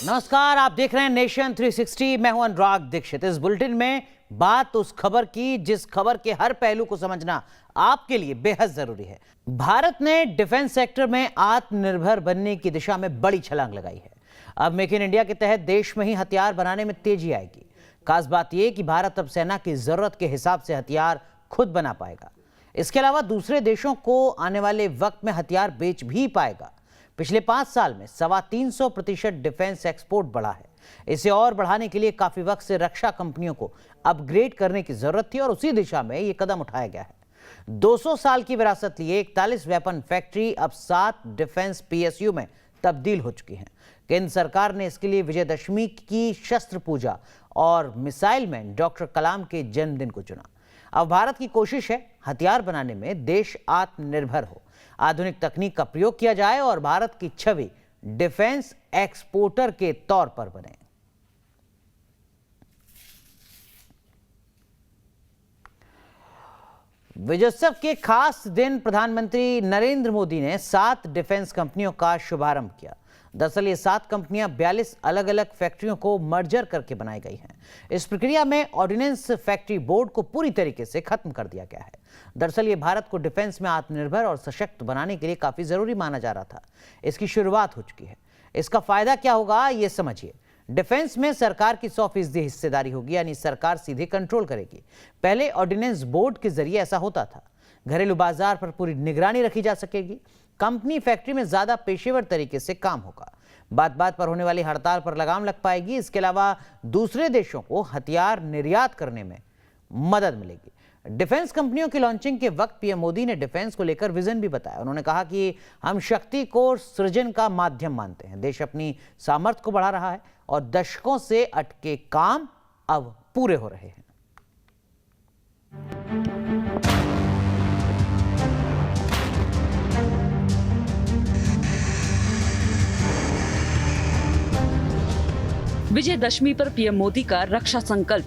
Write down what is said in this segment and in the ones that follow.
नमस्कार, आप देख रहे हैं नेशन 360। मैं हूं अनुराग दीक्षित। इस बुलेटिन में बात उस खबर की जिस खबर के हर पहलू को समझना आपके लिए बेहद जरूरी है। भारत ने डिफेंस सेक्टर में आत्मनिर्भर बनने की दिशा में बड़ी छलांग लगाई है। अब मेक इन इंडिया के तहत देश में ही हथियार बनाने में तेजी आएगी। खास बात यह कि भारत अब सेना की जरूरत के हिसाब से हथियार खुद बना पाएगा। इसके अलावा दूसरे देशों को आने वाले वक्त में हथियार बेच भी पाएगा। पिछले 5 साल में 325% डिफेंस एक्सपोर्ट बढ़ा है। इसे और बढ़ाने के लिए काफी वक्त से रक्षा कंपनियों को अपग्रेड करने की जरूरत थी और उसी दिशा में यह कदम उठाया गया है। 200 साल की विरासत लिए 41 वेपन फैक्ट्री अब 7 डिफेंस पीएसयू में तब्दील हो चुकी हैं। केंद्र सरकार ने इसके लिए विजयदशमी की शस्त्र पूजा और मिसाइल मैन डॉक्टर कलाम के जन्मदिन को चुना। अब भारत की कोशिश है हथियार बनाने में देश आत्मनिर्भर हो, आधुनिक तकनीक का प्रयोग किया जाए और भारत की छवि डिफेंस एक्सपोर्टर के तौर पर बने। विजयोत्सव के खास दिन प्रधानमंत्री नरेंद्र मोदी ने 7 डिफेंस कंपनियों का शुभारंभ किया। दरअसल ये 7 कंपनियां 42 अलग अलग फैक्ट्रियों को मर्जर करके बनाई गई हैं। इस प्रक्रिया में ऑर्डिनेंस फैक्ट्री बोर्ड को पूरी तरीके से खत्म कर दिया गया है। दरअसल ये भारत को डिफेंस में आत्मनिर्भर और सशक्त बनाने के लिए काफी जरूरी माना जा रहा था। इसकी शुरुआत हो चुकी है। इसका फायदा क्या होगा ये समझिए। डिफेंस में सरकार की 100% हिस्सेदारी होगी, यानी सरकार सीधे कंट्रोल करेगी। पहले ऑर्डिनेंस बोर्ड के जरिए ऐसा होता था। घरेलू बाजार पर पूरी निगरानी रखी जा सकेगी। कंपनी फैक्ट्री में ज्यादा पेशेवर तरीके से काम होगा। बात बात पर होने वाली हड़ताल पर लगाम लग पाएगी। इसके अलावा दूसरे देशों को हथियार निर्यात करने में मदद मिलेगी। डिफेंस कंपनियों की लॉन्चिंग के वक्त पीएम मोदी ने डिफेंस को लेकर विजन भी बताया। उन्होंने कहा कि हम शक्ति को सृजन का माध्यम मानते हैं। देश अपनी सामर्थ्य को बढ़ा रहा है और दशकों से अटके काम अब पूरे हो रहे हैं। विजयदशमी पर पीएम मोदी का रक्षा संकल्प।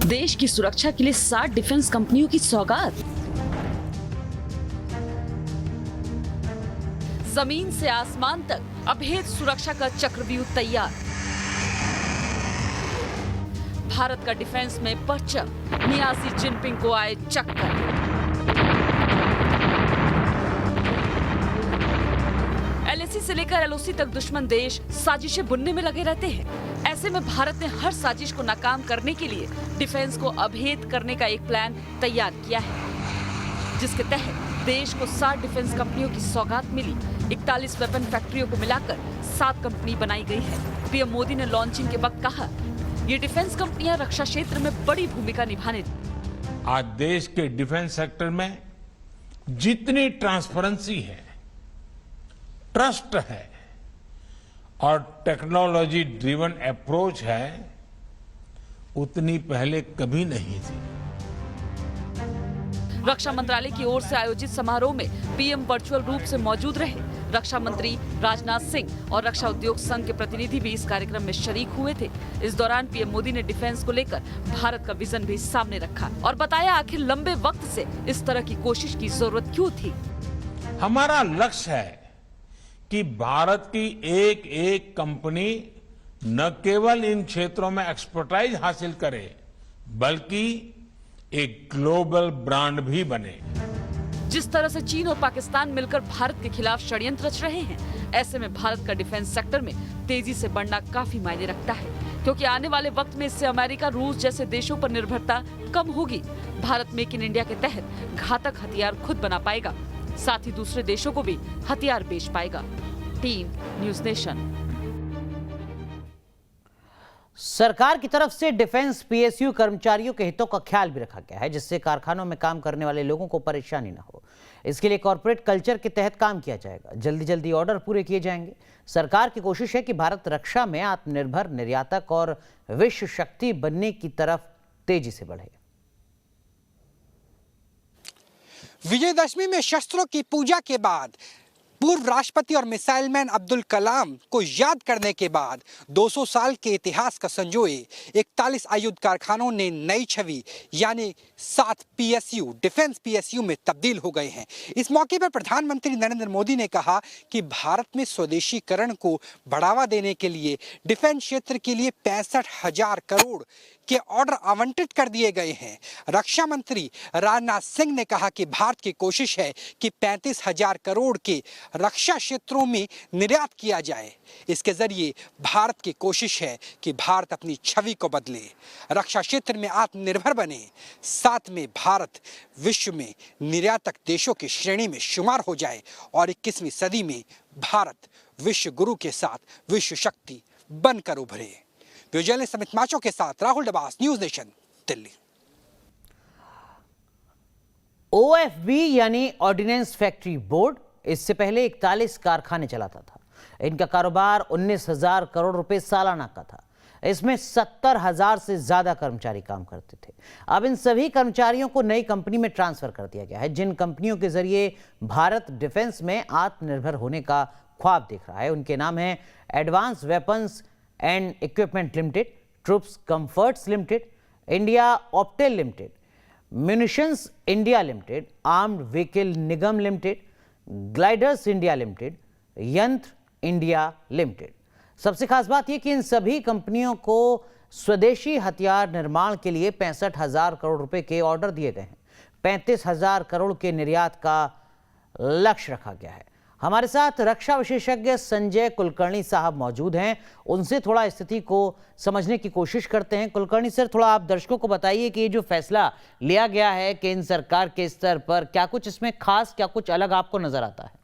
देश की सुरक्षा के लिए 7 डिफेंस कंपनियों की सौगात। जमीन से आसमान तक अभेद सुरक्षा का चक्रव्यूह तैयार। भारत का डिफेंस में परचम, मियां शी जिनपिंग को आए चक्कर। एलएसी से लेकर एलओसी तक दुश्मन देश साजिशें बुनने में लगे रहते हैं। ऐसे में भारत ने हर साजिश को नाकाम करने के लिए डिफेंस को अभेद करने का एक प्लान तैयार किया है, जिसके तहत देश को 7 डिफेंस कंपनियों की सौगात मिली। 41 वेपन फैक्ट्रियों को मिलाकर 7 कंपनी बनाई गई है। पीएम मोदी ने लॉन्चिंग के वक्त कहा, ये डिफेंस कंपनियां रक्षा क्षेत्र में बड़ी भूमिका निभाने। आज देश के डिफेंस सेक्टर में जितनी ट्रांसपेरेंसी है, ट्रस्ट है और टेक्नोलॉजी ड्रिवन अप्रोच है, उतनी पहले कभी नहीं थी। रक्षा मंत्रालय की ओर से आयोजित समारोह में पीएम वर्चुअल रूप से मौजूद रहे। रक्षा मंत्री राजनाथ सिंह और रक्षा उद्योग संघ के प्रतिनिधि भी इस कार्यक्रम में शरीक हुए थे। इस दौरान पीएम मोदी ने डिफेंस को लेकर भारत का विजन भी सामने रखा और बताया आखिर लंबे वक्त से इस तरह की कोशिश की जरूरत क्यों थी। हमारा लक्ष्य है कि भारत की एक एक कंपनी न केवल इन क्षेत्रों में एक्सपर्टाइज हासिल करे, बल्कि एक ग्लोबल ब्रांड भी बने। जिस तरह से चीन और पाकिस्तान मिलकर भारत के खिलाफ षड्यंत्र रच रहे हैं, ऐसे में भारत का डिफेंस सेक्टर में तेजी से बढ़ना काफी मायने रखता है, क्योंकि आने वाले वक्त में इससे अमेरिका, रूस जैसे देशों पर निर्भरता कम होगी। भारत मेक इन इंडिया के तहत घातक हथियार खुद बना पाएगा, साथ ही दूसरे देशों को भी हथियार बेच पाएगा। Team news nation. सरकार की तरफ से डिफेंस पीएसयू कर्मचारियों के हितों का ख्याल भी रखा गया है, जिससे कारखानों में काम करने वाले लोगों को परेशानी न हो। इसके लिए कॉर्पोरेट कल्चर के तहत काम किया जाएगा। जल्दी जल्दी ऑर्डर पूरे किए जाएंगे। सरकार की कोशिश है कि भारत रक्षा में आत्मनिर्भर, निर्यातक और विश्व शक्ति बनने की तरफ तेजी से बढ़े। विजयदशमी में शस्त्रों की पूजा के बाद पूर्व राष्ट्रपति और मिसाइल मैन अब्दुल कलाम को याद करने के बाद 200 साल के इतिहास का संजोए 41 आयुध कारखानों ने नई छवि यानी 7 पीएसयू डिफेंस पीएसयू में तब्दील हो गए हैं। इस मौके पर प्रधानमंत्री नरेंद्र मोदी ने कहा कि भारत में स्वदेशीकरण को बढ़ावा देने के लिए डिफेंस क्षेत्र के लिए 65,000 करोड़ के ऑर्डर आवंटित कर दिए गए हैं। रक्षा मंत्री राजनाथ सिंह ने कहा कि भारत की कोशिश है कि 35,000 करोड़ के रक्षा क्षेत्रों में निर्यात किया जाए। इसके जरिए भारत की कोशिश है कि भारत अपनी छवि को बदले, रक्षा क्षेत्र में आत्मनिर्भर बने, साथ में भारत विश्व में निर्यातक देशों की श्रेणी में शुमार हो जाए और 21वीं सदी में भारत विश्व गुरु के साथ विश्व शक्ति बनकर उभरे। जर्नलिस्ट समित माचो के साथ Rahul Dabas, news nation, Delhi. OFB यानी ऑर्डिनेंस फैक्ट्री बोर्ड इससे पहले 41 कारखाने चलाता था। इनका कारोबार 19,000 करोड़ रुपए सालाना का था। इसमें 70,000 से ज्यादा कर्मचारी काम करते थे। अब इन सभी कर्मचारियों को नई कंपनी में ट्रांसफर कर दिया गया है, जिन कंपनियों के जरिए भारत डिफेंस में आत्मनिर्भर होने का ख्वाब देख रहा है। उनके नाम हैं advance weapons and equipment limited, troops comforts limited, India Optel limited, munitions India limited, armed vehicle Nigam limited, gliders India limited, यंत्र इंडिया लिमिटेड। सबसे खास बात यह कि इन सभी कंपनियों को स्वदेशी हथियार निर्माण के लिए 65,000 करोड़ रुपए के ऑर्डर दिए गए हैं। 35,000 करोड़ के निर्यात का लक्ष्य रखा गया है। हमारे साथ रक्षा विशेषज्ञ संजय कुलकर्णी साहब मौजूद हैं। उनसे थोड़ा स्थिति को समझने की कोशिश करते हैं। कुलकर्णी सर, थोड़ा आप दर्शकों को बताइए कि ये जो फैसला लिया गया है केंद्र सरकार के स्तर पर, क्या कुछ इसमें खास, क्या कुछ अलग आपको नजर आता है?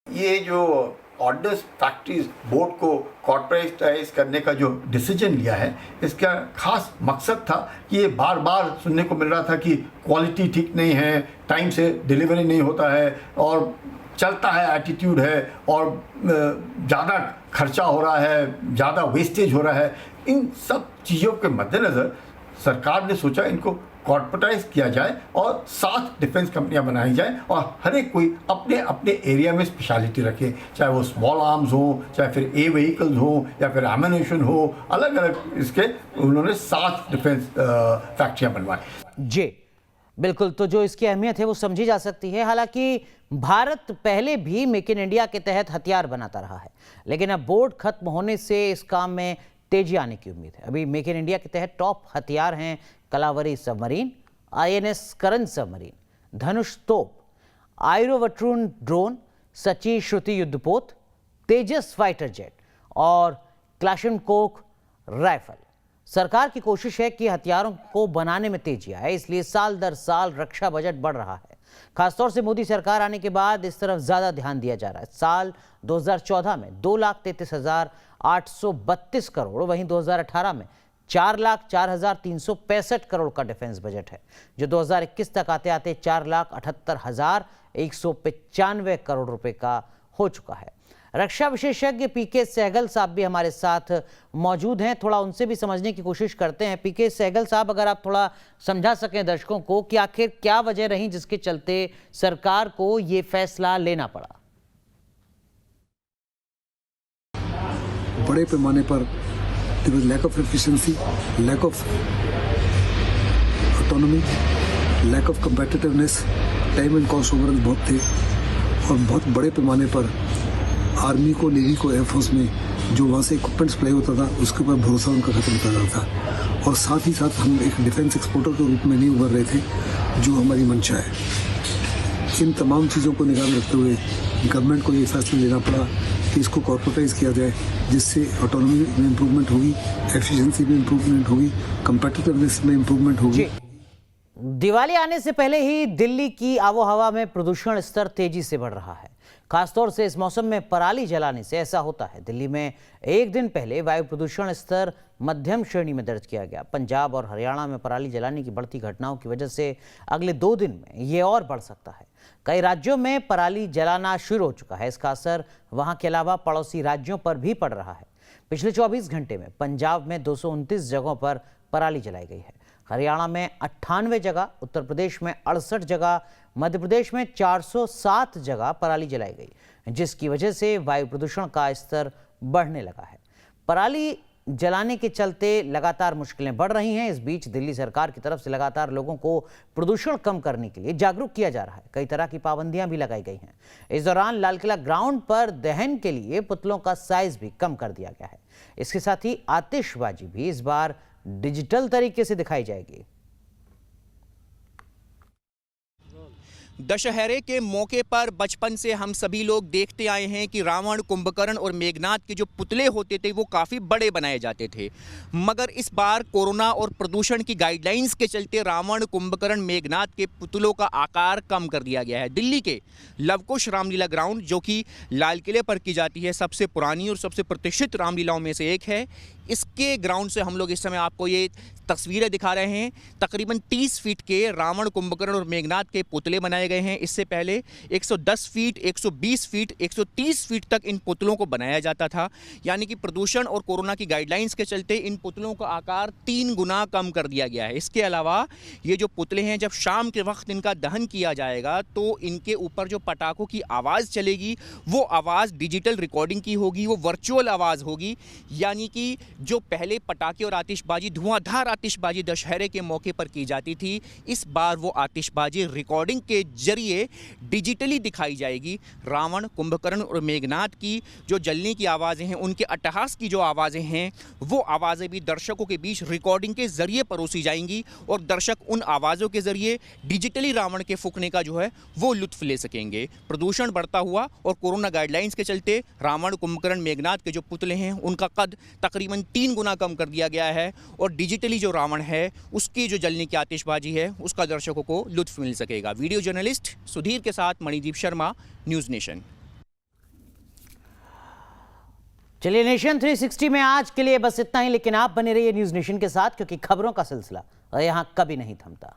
ये जो ऑर्डिनेंस फैक्ट्रीज बोर्ड को कॉर्पोरेटाइज करने का जो डिसीजन लिया है, इसका खास मकसद था कि ये बार बार सुनने को मिल रहा था कि क्वालिटी ठीक नहीं है, टाइम से डिलीवरी नहीं होता है और चलता है एटीट्यूड है और ज़्यादा खर्चा हो रहा है, ज़्यादा वेस्टेज हो रहा है। इन सब चीज़ों के मद्देनज़र सरकार ने सोचा इनको कॉर्पोरेटाइज किया जाए और 7 डिफेंस कंपनियां बनाई जाए और हर एक कोई अपने अपने एरिया में स्पेशलिटी रखे, चाहे वो स्मॉल आर्म्स हो, चाहे फिर ए व्हीकल्स हो या फिर एम्यूनेशन हो। अलग अलग इसके उन्होंने 7 डिफेंस फैक्ट्रियां बनवाई। जी बिल्कुल, तो जो इसकी अहमियत है वो समझी जा सकती है। हालांकि भारत पहले भी मेक इन इंडिया के तहत हथियार बनाता रहा है, लेकिन अब बोर्ड खत्म होने से इस काम में तेजी आने की उम्मीद है। अभी मेक इन इंडिया के तहत टॉप हथियार हैं कलावरी सबमरीन, INS करंज सबमरीन, धनुष तोप, आयरोवट्रून ड्रोन, सची श्रुति युद्धपोत, तेजस फाइटर जेट और क्लाशनकोफ राइफल। सरकार की कोशिश है कि हथियारों को बनाने में तेजी आए, इसलिए साल दर साल रक्षा बजट बढ़ रहा है। खासतौर से मोदी सरकार आने के बाद इस तरफ ज्यादा ध्यान दिया जा रहा है। साल 2014 में 2,33,832 करोड़, वहीं 2018 में 4,04,365 करोड़ का डिफेंस बजट है, जो 2021 तक आते आते 4,78,195 करोड़ रुपए का हो चुका है। रक्षा विशेषज्ञ पीके सहगल साहब भी हमारे साथ मौजूद हैं। थोड़ा उनसे भी समझने की कोशिश करते हैं। पीके सहगल साहब, अगर आप थोड़ा समझा सकें दर्शकों को कि आखिर क्या वजह रही जिसके चलते सरकार को ये फैसला लेना पड़ा। बड़े पैमाने पर there was lack of efficiency, lack of autonomy, lack of competitiveness, time and cost overall बहुत थे और बहुत बड़े पैमाने पर आर्मी को, नेवी को, एयरफोर्स में जो वहाँ से इक्विपमेंट सप्लाई होता था उसके ऊपर भरोसा उनका खत्म होता जा रहा था और साथ ही साथ हम एक डिफेंस एक्सपोर्टर के रूप में नहीं उभर रहे थे जो हमारी मंशा है। इन तमाम चीज़ों को निगाह में रखते हुए गवर्नमेंट को ये फैसला लेना पड़ा कि इसको कॉर्पोरेटाइज किया जाए, जिससे ऑटोनॉमी में इम्प्रूवमेंट होगी, एफिशिएंसी में इम्प्रूवमेंट होगी, कंपेटिटिवनेस में इम्प्रूवमेंट होगी। दिवाली आने से पहले ही दिल्ली की आबोहवा में प्रदूषण स्तर तेजी से बढ़ रहा है। खासतौर से इस मौसम में पराली जलाने से ऐसा होता है। दिल्ली में एक दिन पहले वायु प्रदूषण स्तर मध्यम श्रेणी में दर्ज किया गया। पंजाब और हरियाणा में पराली जलाने की बढ़ती घटनाओं की वजह से अगले 2 दिन में ये और बढ़ सकता है। कई राज्यों में पराली जलाना शुरू हो चुका है। इसका असर वहां के अलावा पड़ोसी राज्यों पर भी पड़ रहा है। पिछले 24 घंटे में पंजाब में 229 जगहों पर पराली जलाई गई है। हरियाणा में 98 जगह, उत्तर प्रदेश में 68 जगह, मध्य प्रदेश में 407 जगह पराली जलाई गई, जिसकी वजह से वायु प्रदूषण का स्तर बढ़ने लगा है। पराली जलाने के चलते लगातार मुश्किलें बढ़ रही हैं। इस बीच दिल्ली सरकार की तरफ से लगातार लोगों को प्रदूषण कम करने के लिए जागरूक किया जा रहा है। कई तरह की पाबंदियां भी लगाई गई हैं। इस दौरान लाल किला ग्राउंड पर दहन के लिए पुतलों का साइज भी कम कर दिया गया है। इसके साथ ही आतिशबाजी भी इस बार डिजिटल तरीके से दिखाई जाएगी। दशहरे के मौके पर बचपन से हम सभी लोग देखते आए हैं कि रावण, कुंभकर्ण और मेघनाद के जो पुतले होते थे वो काफ़ी बड़े बनाए जाते थे। मगर इस बार कोरोना और प्रदूषण की गाइडलाइंस के चलते रावण, कुंभकर्ण, मेघनाद के पुतलों का आकार कम कर दिया गया है। दिल्ली के लवकुश रामलीला ग्राउंड, जो कि लाल किले पर की जाती है, सबसे पुरानी और सबसे प्रतिष्ठित रामलीलाओं में से एक है, इसके ग्राउंड से हम लोग इस समय आपको ये तस्वीरें दिखा रहे हैं। तकरीबन 30 फीट के रावण, कुंभकर्ण और मेघनाद के पुतले बनाए गए हैं। इससे पहले 110 फीट, 120 फीट, 130 फीट तक इन पुतलों को बनाया जाता था। यानी कि प्रदूषण और कोरोना की गाइडलाइंस के चलते इन पुतलों का आकार 3 गुना कम कर दिया गया है। इसके अलावा ये जो पुतले हैं, जब शाम के वक्त इनका दहन किया जाएगा तो इनके ऊपर जो पटाखों की आवाज़ चलेगी वो आवाज़ डिजिटल रिकॉर्डिंग की होगी, वो वर्चुअल आवाज़ होगी। यानी कि जो पहले पटाखे और आतिशबाजी, धुआंधार आतिशबाजी दशहरे के मौके पर की जाती थी, इस बार वो आतिशबाजी रिकॉर्डिंग के जरिए डिजिटली दिखाई जाएगी। रावण, कुंभकर्ण और मेघनाद की जो जलने की आवाज़ें हैं, उनके अट्टहास की जो आवाज़ें हैं, वो आवाज़ें भी दर्शकों के बीच रिकॉर्डिंग के जरिए परोसी जाएंगी और दर्शक उन आवाज़ों के जरिए डिजिटली रावण के फूंकने का जो है वो लुत्फ ले सकेंगे। प्रदूषण बढ़ता हुआ और कोरोना गाइडलाइंस के चलते रावण, कुंभकर्ण, मेघनाद के जो पुतले हैं उनका कद तकरीबन 3 गुना कम कर दिया गया है और डिजिटली जो रावण है उसकी जो जलने की आतिशबाजी है उसका दर्शकों को लुत्फ मिल सकेगा। वीडियो जर्नलिस्ट सुधीर के साथ मणिदीप शर्मा, न्यूज़ नेशन। चलिए, नेशन 360 में आज के लिए बस इतना ही, लेकिन आप बने रहिए न्यूज़ नेशन के साथ, क्योंकि खबरों का सिलसिला यहाँ कभी नहीं थमता।